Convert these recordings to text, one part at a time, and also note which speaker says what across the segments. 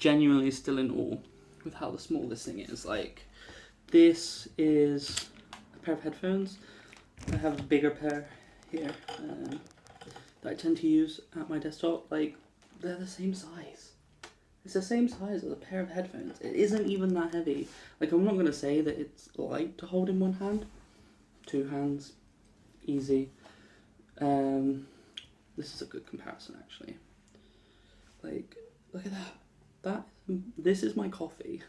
Speaker 1: genuinely still in awe with how small this thing is. Like, this is a pair of headphones. I have a bigger pair here that I tend to use at my desktop. Like, they're the same size. It's the same size as a pair of headphones. It isn't even that heavy. Like, I'm not going to say that it's light to hold in one hand. 2 hands, easy. This is a good comparison, actually. Like, look at that. This is my coffee.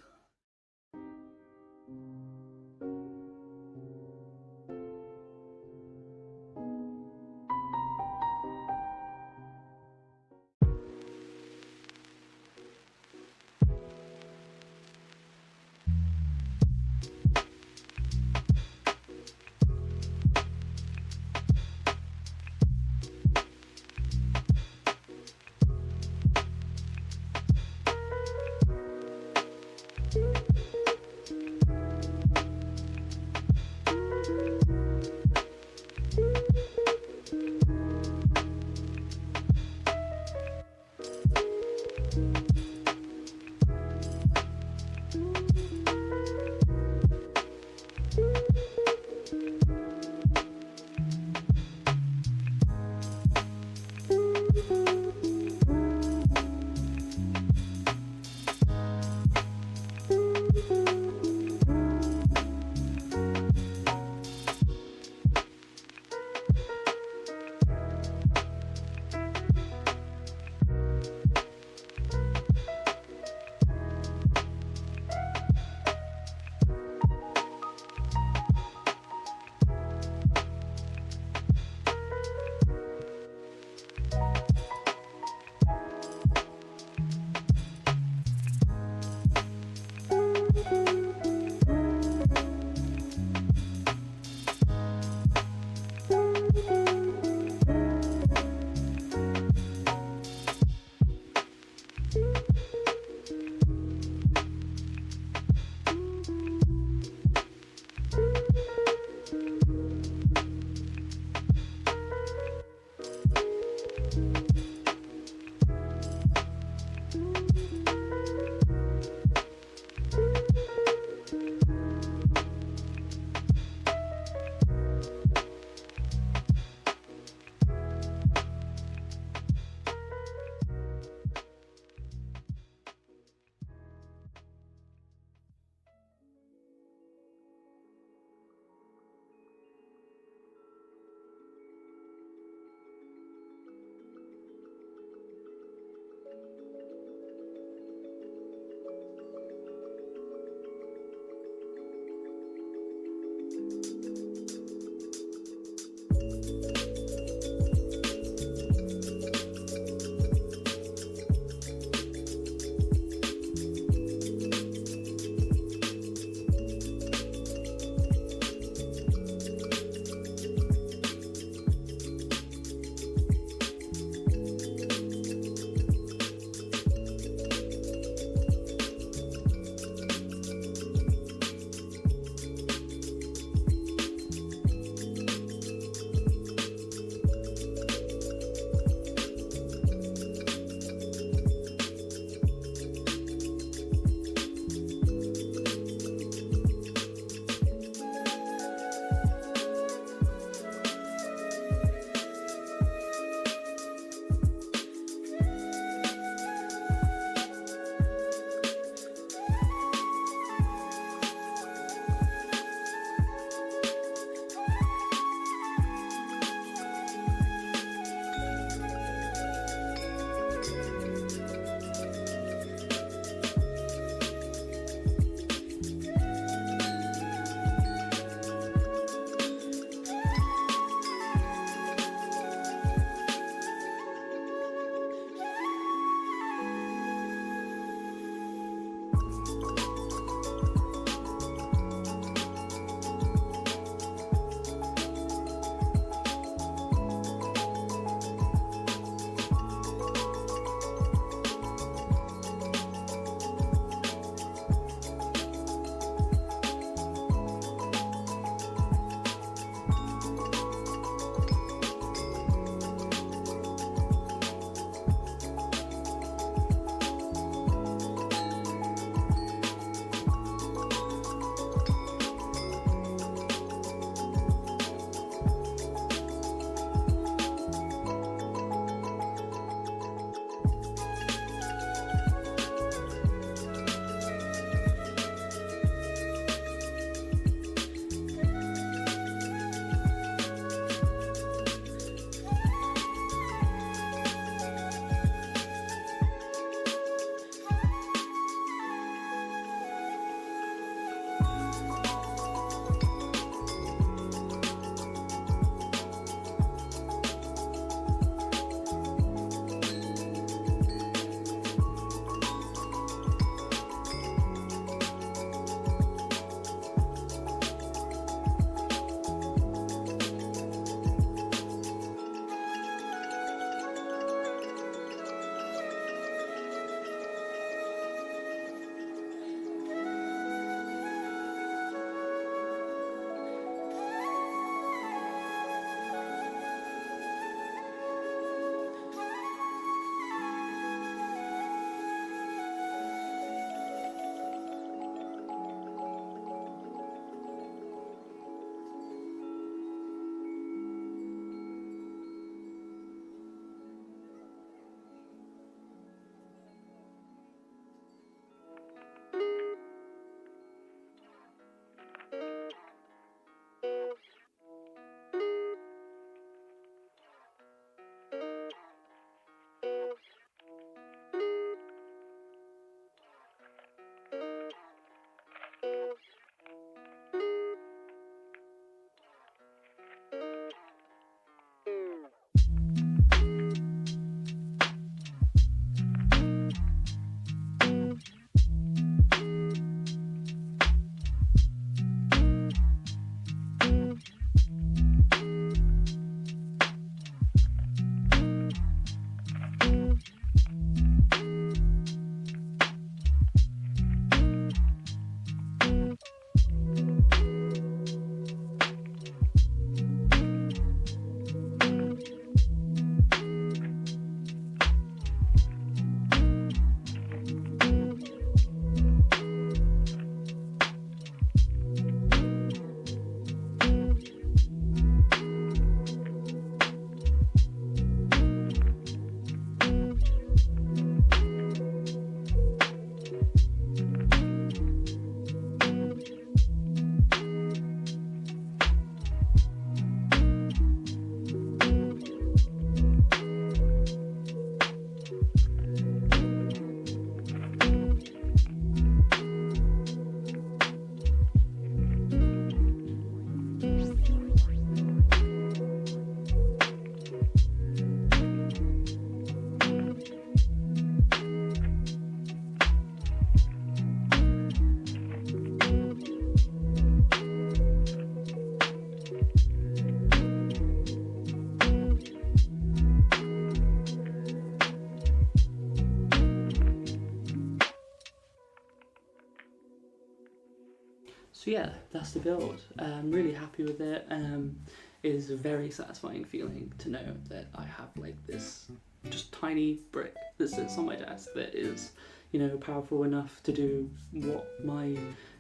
Speaker 1: So yeah, that's the build. I'm really happy with it. It is a very satisfying feeling to know that I have like this just tiny brick that sits on my desk that is, you know, powerful enough to do what my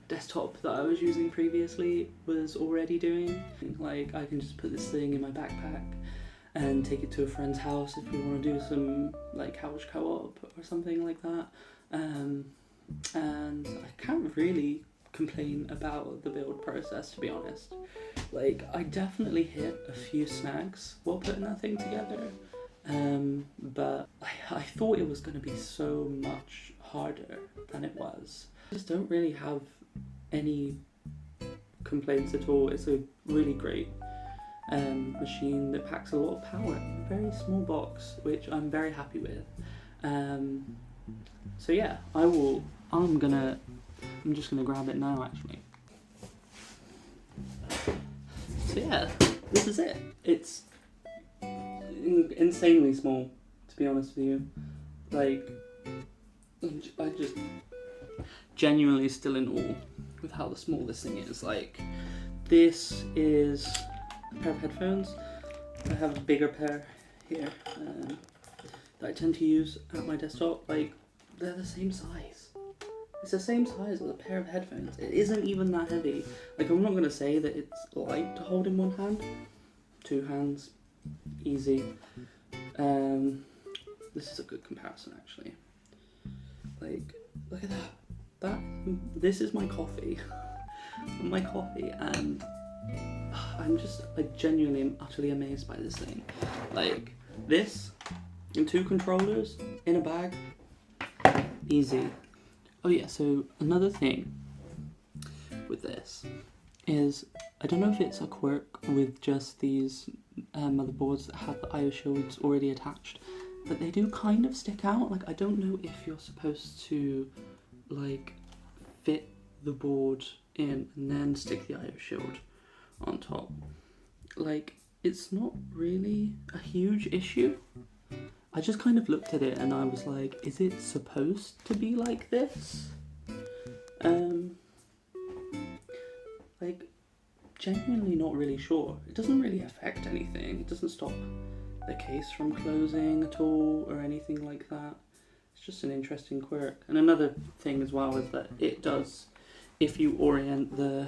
Speaker 1: desktop that I was using previously was already doing. Like, I can just put this thing in my backpack and take it to a friend's house if we want to do some like couch co-op or something like that. And I can't really complain about the build process, to be honest. Like, I definitely hit a few snags while putting that thing together, but I thought it was going to be so much harder than it was. I just don't really have any complaints at all. It's a really great machine that packs a lot of power in a very small box, which I'm very happy with. So yeah, I'm just gonna grab it now actually. So yeah, this is it. It's insanely small, to be honest with you. Like, I just genuinely still in awe with how small this thing is. Like, this is a pair of headphones. I have a bigger pair here that I tend to use at my desktop. Like, they're the same size. It's the same size as a pair of headphones. It isn't even that heavy. Like, I'm not going to say that it's light to hold in one hand. 2 hands, easy. This is a good comparison, actually. Like, look at that. This is my coffee. My coffee, and I genuinely am utterly amazed by this thing. Like, this and 2 controllers in a bag, easy. Oh yeah, so another thing with this is, I don't know if it's a quirk with just these motherboards that have the IO shields already attached, but they do kind of stick out. Like, I don't know if you're supposed to like fit the board in and then stick the IO shield on top. Like, it's not really a huge issue. I just kind of looked at it and I was like, is it supposed to be like this? Like, genuinely not really sure. It doesn't really affect anything. It doesn't stop the case from closing at all or anything like that. It's just an interesting quirk. And another thing as well is that it does, if you orient the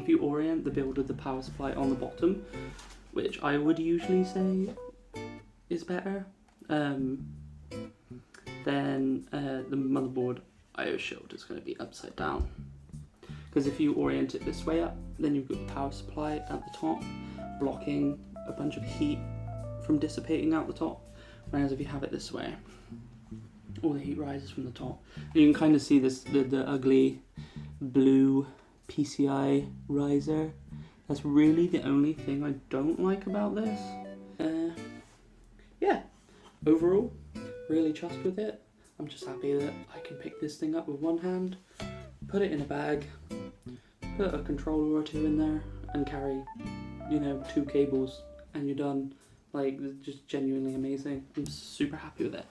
Speaker 1: build with the power supply on the bottom, which I would usually say is better, then the motherboard IO shield is going to be upside down. Because if you orient it this way up, then you've got the power supply at the top, blocking a bunch of heat from dissipating out the top. Whereas if you have it this way, all the heat rises from the top. You can kind of see this, the ugly blue PCI riser. That's really the only thing I don't like about this. Yeah, overall, really chuffed with it. I'm just happy that I can pick this thing up with one hand, put it in a bag, put a controller or 2 in there, and carry, 2 cables, and you're done. Like, just genuinely amazing. I'm super happy with it.